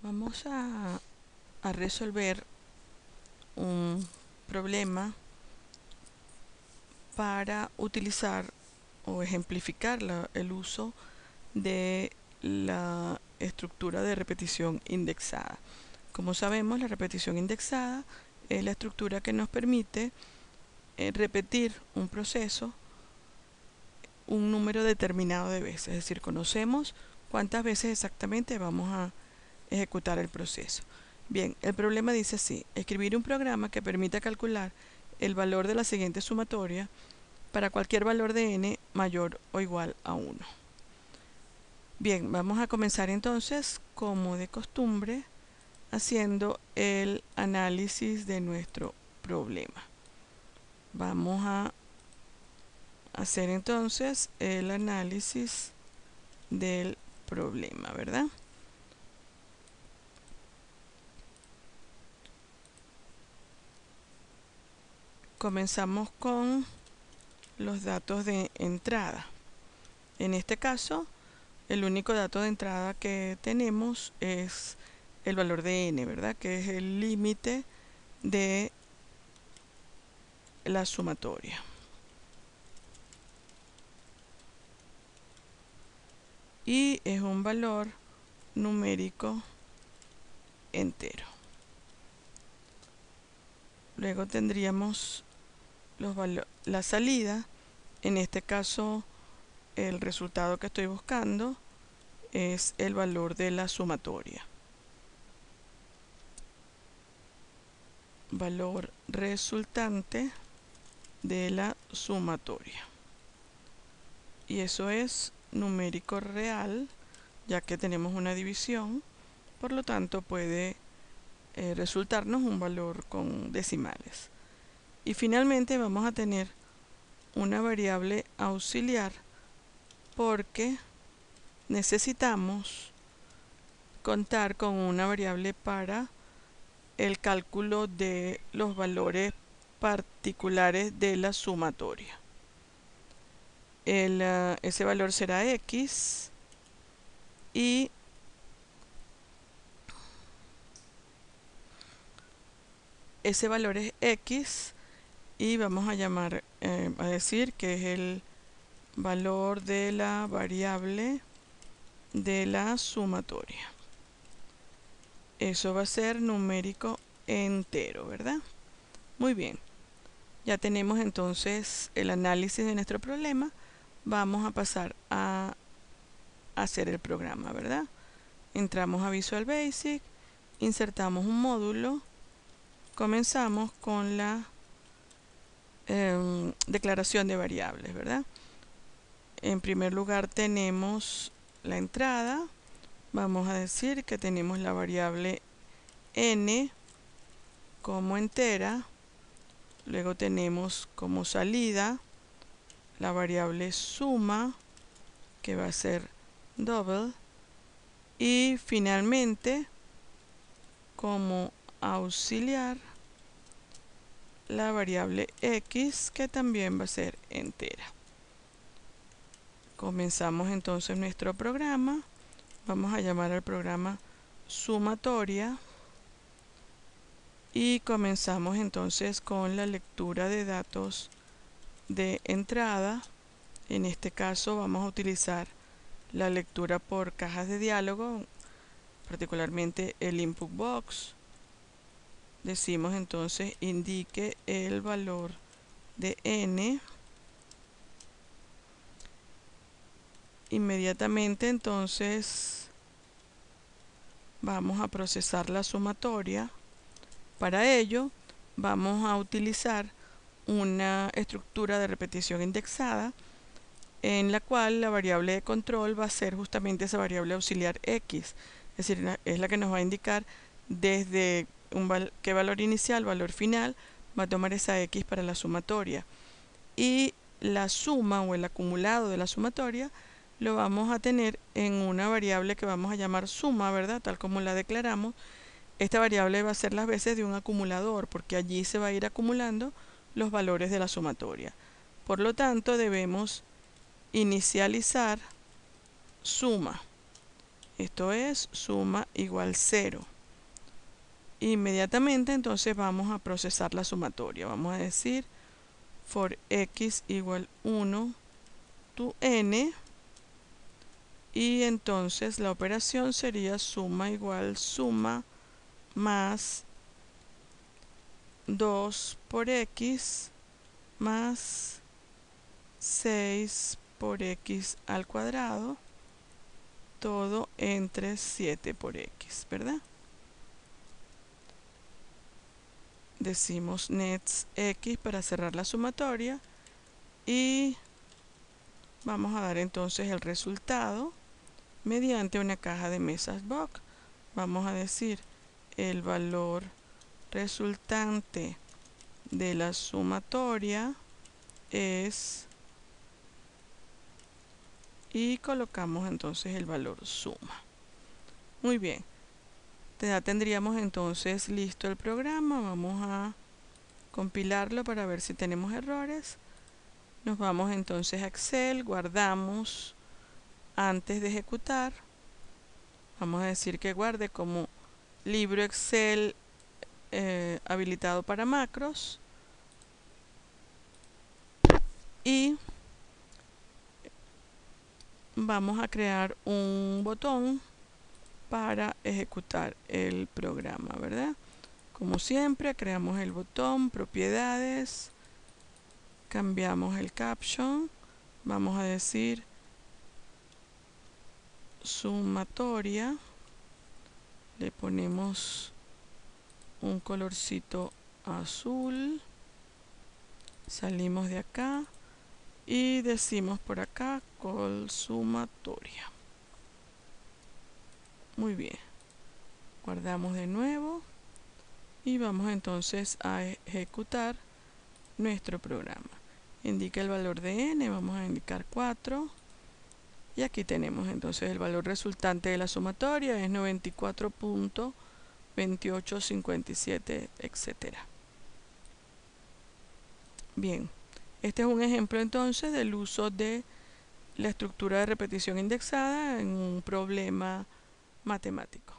Vamos a resolver un problema para utilizar o ejemplificar el uso de la estructura de repetición indexada. Como sabemos, la repetición indexada es la estructura que nos permite repetir un proceso un número determinado de veces, es decir, conocemos cuántas veces exactamente vamos a ejecutar el proceso. Bien, el problema dice así: escribir un programa que permita calcular el valor de la siguiente sumatoria para cualquier valor de n mayor o igual a 1. Bien, vamos a comenzar entonces, como de costumbre, haciendo el análisis de nuestro problema. Vamos a hacer entonces el análisis del problema, ¿verdad? Comenzamos con los datos de entrada. En este caso, el único dato de entrada que tenemos es el valor de n, ¿verdad? Que es el límite de la sumatoria. Y es un valor numérico entero. Luego tendríamos la salida. En este caso, el resultado que estoy buscando es el valor de la sumatoria. Valor resultante de la sumatoria. Y eso es numérico real, ya que tenemos una división, por lo tanto puede resultarnos un valor con decimales. Y finalmente vamos a tener una variable auxiliar porque necesitamos contar con una variable para el cálculo de los valores particulares de la sumatoria. Ese valor será x y ese valor es x y vamos a llamar a decir que es el valor de la variable de la sumatoria. Eso va a ser numérico entero, ¿verdad? Muy bien. Ya tenemos entonces el análisis de nuestro problema. Vamos a pasar a hacer el programa, ¿verdad? Entramos a Visual Basic, insertamos un módulo, comenzamos con la declaración de variables, ¿verdad? En primer lugar tenemos la entrada. Vamos a decir que tenemos la variable n como entera. Luego tenemos como salida la variable suma, que va a ser double. Y finalmente, como auxiliar, la variable x, que también va a ser entera. Comenzamos entonces nuestro programa. Vamos a llamar al programa sumatoria. Y comenzamos entonces con la lectura de datos de entrada. En este caso vamos a utilizar la lectura por cajas de diálogo, particularmente el input box. Decimos entonces indique el valor de n. Inmediatamente entonces vamos a procesar la sumatoria. Para ello vamos a utilizar una estructura de repetición indexada en la cual la variable de control va a ser justamente esa variable auxiliar x, es decir, es la que nos va a indicar desde qué valor inicial, valor final, va a tomar esa x para la sumatoria. Y la suma o el acumulado de la sumatoria lo vamos a tener en una variable que vamos a llamar suma, ¿verdad? Tal como la declaramos. Esta variable va a ser las veces de un acumulador, porque allí se va a ir acumulando los valores de la sumatoria. Por lo tanto, debemos inicializar suma. Esto es suma igual 0. Inmediatamente entonces vamos a procesar la sumatoria. Vamos a decir for x igual 1 to n, y entonces la operación sería suma igual suma más 2 por x más 6 por x al cuadrado, todo entre 7 por x, ¿verdad? Decimos nets x para cerrar la sumatoria y vamos a dar entonces el resultado mediante una caja de mesas box. Vamos a decir el valor resultante de la sumatoria es, y colocamos entonces el valor suma. Muy bien, ya tendríamos entonces listo el programa. Vamos a compilarlo para ver si tenemos errores. Nos vamos entonces a Excel, guardamos antes de ejecutar. Vamos a decir que guarde como libro Excel habilitado para macros, y vamos a crear un botón para ejecutar el programa, ¿verdad? Como siempre, creamos el botón, propiedades, cambiamos el caption, vamos a decir sumatoria, le ponemos un colorcito azul, salimos de acá y decimos por acá call sumatoria. Muy bien, guardamos de nuevo y vamos entonces a ejecutar nuestro programa. Indica el valor de n, vamos a indicar 4, y aquí tenemos entonces el valor resultante de la sumatoria es 94.2857, etcétera. Bien, este es un ejemplo entonces del uso de la estructura de repetición indexada en un problema matemático.